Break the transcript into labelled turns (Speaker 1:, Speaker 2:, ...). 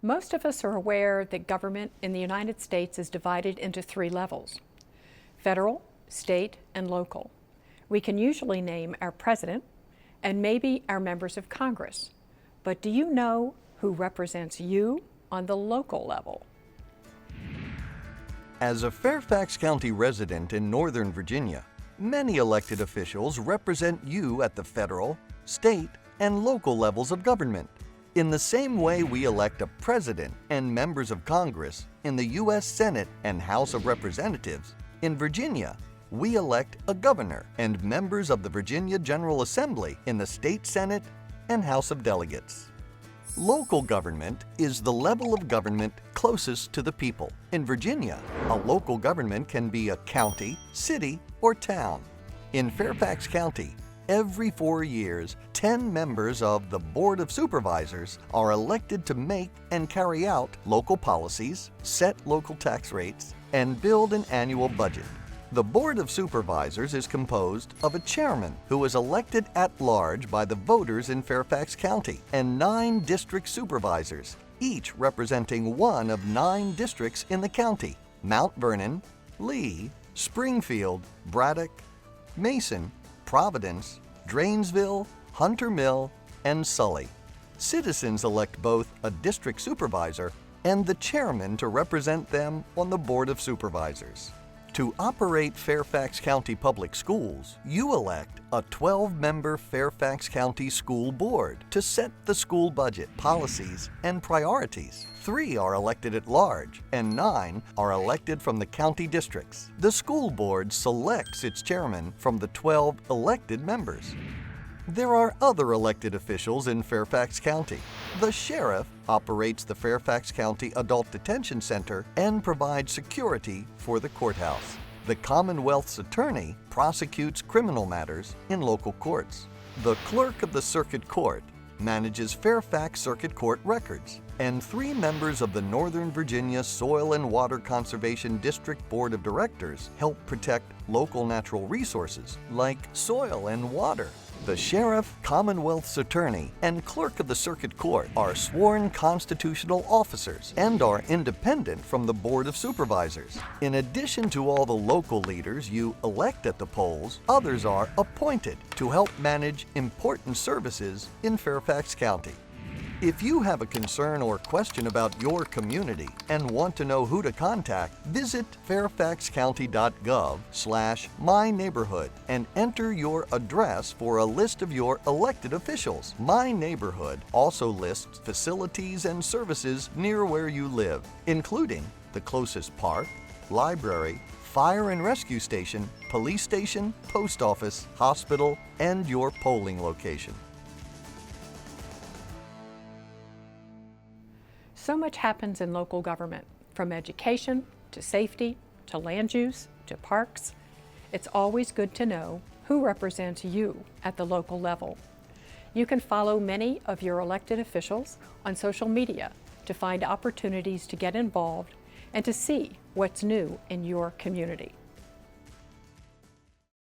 Speaker 1: Most of us are aware that government in the United States is divided into three levels: federal, state, and local. We can usually name our president and maybe our members of Congress. But do you know who represents you on the local level?
Speaker 2: As a Fairfax County resident in Northern Virginia, many elected officials represent you at the federal, state, and local levels of government. In the same way we elect a president and members of Congress in the U.S. Senate and House of Representatives, in Virginia, we elect a governor and members of the Virginia General Assembly in the State Senate and House of Delegates. Local government is the level of government closest to the people. In Virginia, a local government can be a county, city, or town. In Fairfax County, every 4 years, 10 members of the Board of Supervisors are elected to make and carry out local policies, set local tax rates, and build an annual budget. The Board of Supervisors is composed of a chairman who is elected at large by the voters in Fairfax County and 9 district supervisors, each representing one of 9 districts in the county: Mount Vernon, Lee, Springfield, Braddock, Mason, Providence, Drainesville, Hunter Mill, and Sully. Citizens elect both a district supervisor and the chairman to represent them on the Board of Supervisors. To operate Fairfax County Public Schools, you elect a 12-member Fairfax County School Board to set the school budget, policies, and priorities. 3 are elected at large, and 9 are elected from the county districts. The school board selects its chairman from the 12 elected members. There are other elected officials in Fairfax County. The sheriff operates the Fairfax County Adult Detention Center and provides security for the courthouse. The Commonwealth's attorney prosecutes criminal matters in local courts. The clerk of the circuit court manages Fairfax Circuit Court records, and 3 members of the Northern Virginia Soil and Water Conservation District Board of Directors help protect local natural resources like soil and water. The sheriff, Commonwealth's attorney, and clerk of the circuit court are sworn constitutional officers and are independent from the Board of Supervisors. In addition to all the local leaders you elect at the polls, others are appointed to help manage important services in Fairfax County. If you have a concern or question about your community and want to know who to contact, visit fairfaxcounty.gov/myneighborhood and enter your address for a list of your elected officials. My Neighborhood also lists facilities and services near where you live, including the closest park, library, fire and rescue station, police station, post office, hospital, and your polling location.
Speaker 1: So much happens in local government, from education to safety to land use to parks. It's always good to know who represents you at the local level. You can follow many of your elected officials on social media to find opportunities to get involved and to see what's new in your community.